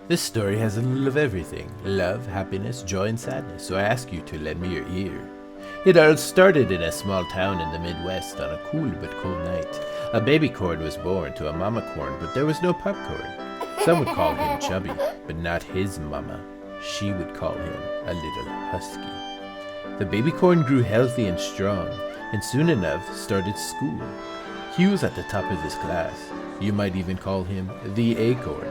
This story has a little of everything: love, happiness, joy, and sadness, so I ask you to lend me your ear. It all started in a small town in the Midwest on a cool but cold night. A baby corn was born to a mama corn, but there was no popcorn. Some would call him Chubby, but not his mama. She would call him a little husky. The baby corn grew healthy and strong, and soon enough started school. He was at the top of his class. You might even call him the acorn.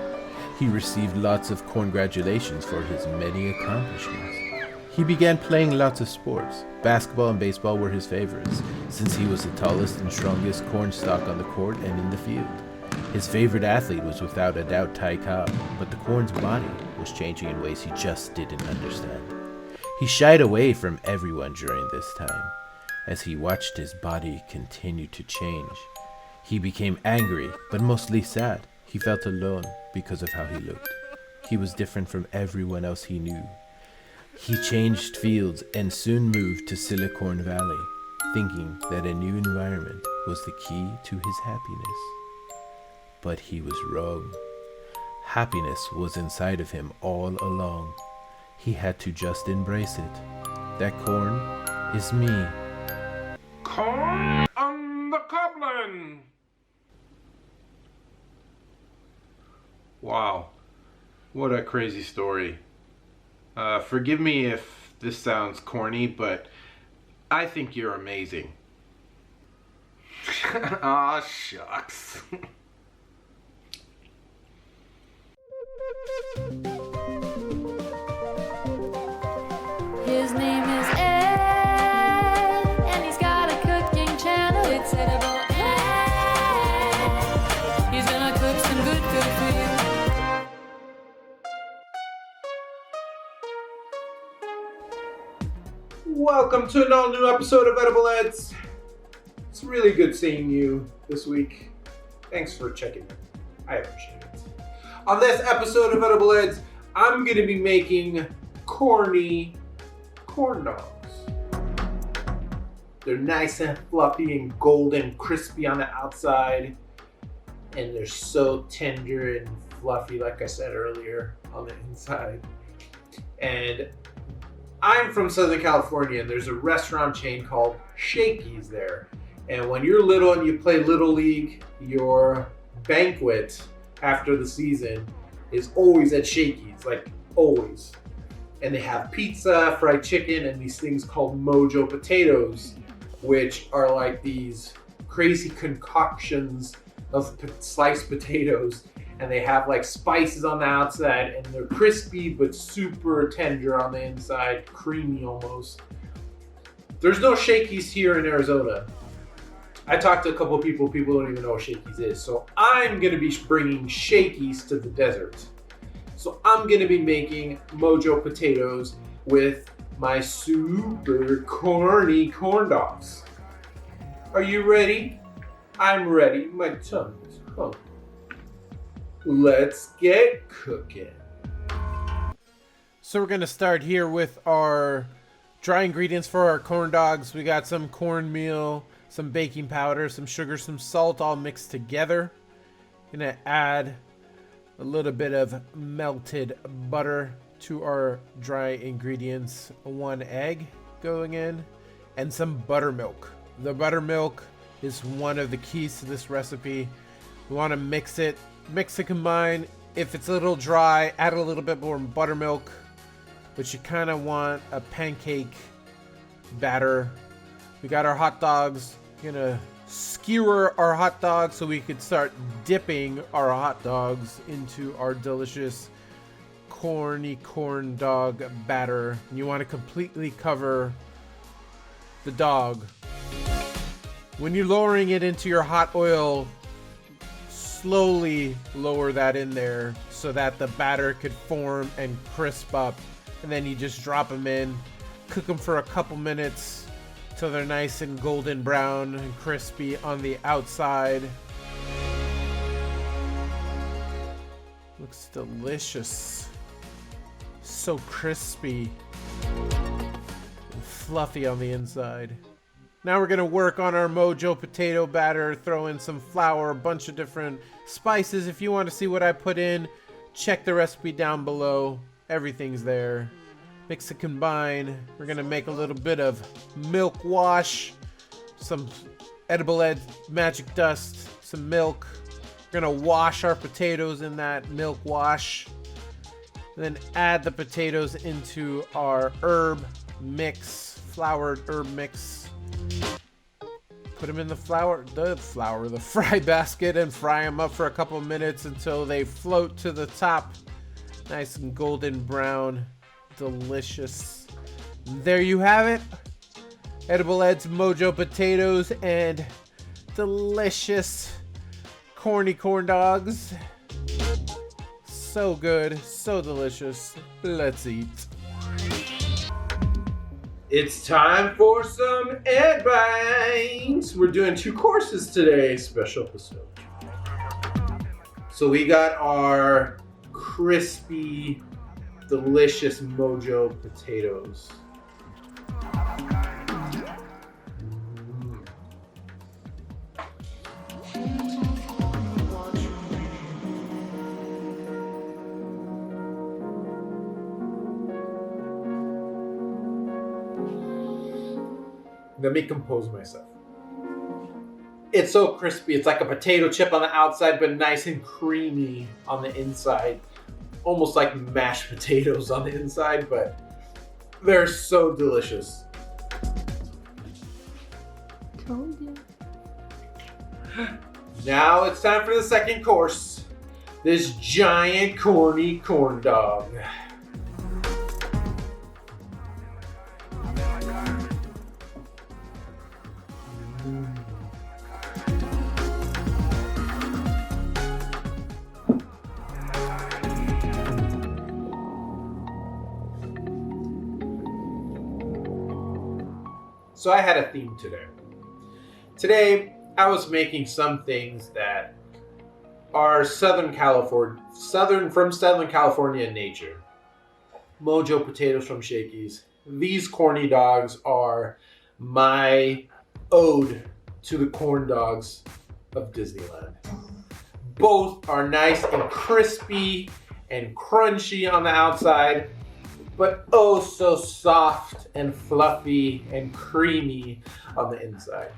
He received lots of congratulations for his many accomplishments. He began playing lots of sports. Basketball and baseball were his favorites, since he was the tallest and strongest cornstalk on the court and in the field. His favorite athlete was without a doubt Ty Cobb, but the corn's body was changing in ways he just didn't understand. He shied away from everyone during this time. As he watched his body continue to change, he became angry, but mostly sad. He felt alone because of how he looked. He was different from everyone else he knew. He changed fields and soon moved to Silicon Valley, thinking that a new environment was the key to his happiness. But he was wrong. Happiness was inside of him all along. He had to just embrace it. That corn is me. Corn on the goblin! Wow, what a crazy story. Forgive me if this sounds corny, but I think you're amazing. Aw, shucks. His name is Ed, and he's got a cooking channel. It's edible Ed. He's gonna cook some good food for you. Welcome to an all-new episode of Edible Eds. It's really good seeing you this week. Thanks for checking in. I appreciate it. On this episode of Edible Eds, I'm going to be making corny corn dogs. They're nice and fluffy and golden, crispy on the outside, and they're so tender and fluffy, like I said earlier, on the inside. And I'm from Southern California, and there's a restaurant chain called Shakey's there. And when you're little and you play Little League, your banquet after the season is always at Shakey's, like always. And they have pizza, fried chicken, and these things called Mojo potatoes, which are like these crazy concoctions of sliced potatoes. And they have like spices on the outside, and they're crispy but super tender on the inside, creamy almost. There's no Shakey's here in Arizona. I talked to a couple of people don't even know what Shakey's is. So I'm gonna be bringing Shakey's to the desert. So I'm gonna be making Mojo potatoes with my super corny corn dogs. Are you ready? I'm ready. My tongue is hungry. Let's get cooking. So we're gonna start here with our dry ingredients for our corn dogs. We got some cornmeal, some baking powder, some sugar, some salt, all mixed together. Gonna add a little bit of melted butter to our dry ingredients. 1 egg going in, and some buttermilk. The buttermilk is one of the keys to this recipe. We want to mix it combine. If it's a little dry, add a little bit more buttermilk, but you kind of want a pancake batter. We got our hot dogs. Gonna skewer our hot dogs so we could start dipping our hot dogs into our delicious corny corn dog batter. And you want to completely cover the dog. When you're lowering it into your hot oil, slowly lower that in there so that the batter could form and crisp up, and then you just drop them in, cook them for a couple minutes till they're nice and golden brown and crispy on the outside. Looks delicious, so crispy and fluffy on the inside. Now we're gonna work on our Mojo potato batter, throw in some flour, a bunch of different spices. If you want to see what I put in, check the recipe down below. Everything's there. Mix and combine. We're gonna make a little bit of milk wash, some edible magic dust, some milk. We're gonna wash our potatoes in that milk wash. Then add the potatoes into our herb mix, floured herb mix. Put them in the fry basket and fry them up for a couple of minutes until they float to the top. Nice and golden brown. Delicious. There you have it. Edible Ed's Mojo potatoes and delicious corny corn dogs. So good, so delicious. Let's eat. It's time for some Ed Bites. We're doing 2 courses today, special episode. So we got our crispy, delicious Mojo potatoes. Let me compose myself. It's so crispy. It's like a potato chip on the outside, but nice and creamy on the inside. Almost like mashed potatoes on the inside, but they're so delicious. Told you. Now it's time for the second course. This giant corny corn dog. So I had a theme today. Today, I was making some things that are Southern California in nature. Mojo potatoes from Shakey's. These corny dogs are my ode to the corn dogs of Disneyland. Both are nice and crispy and crunchy on the outside, but oh so soft and fluffy and creamy on the inside.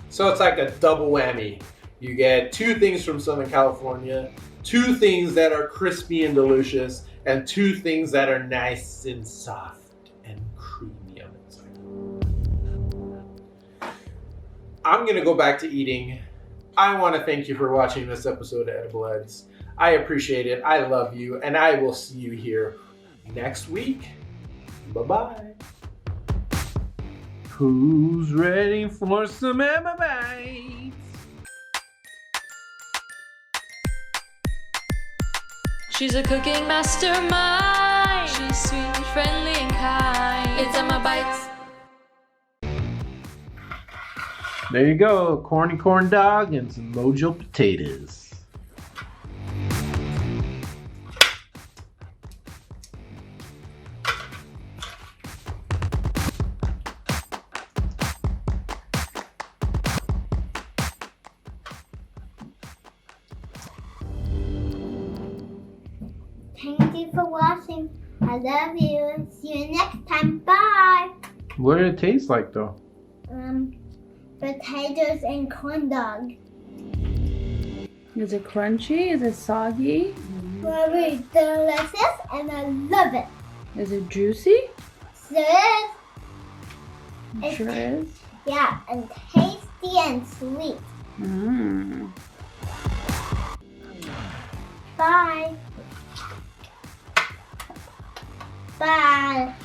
So it's like a double whammy. You get 2 things from Southern California, 2 things that are crispy and delicious, and 2 things that are nice and soft and creamy on the inside. I'm gonna go back to eating. I want to thank you for watching this episode of Edible Eds. I appreciate it. I love you, and I will see you here next week. Bye-bye. Who's ready for some Emma Bites? She's a cooking mastermind. She's sweet, friendly, and kind. It's Emma Bites. There you go, corny corn dog and some Mojo potatoes. Thank you for watching. I love you. See you next time. Bye. What did it taste like though? Potatoes and corn dog. Is it crunchy? Is it soggy? Very delicious and I love it. Is it juicy? So it It sure is. is. Yeah, and tasty and sweet. Mmm. Bye. Bye.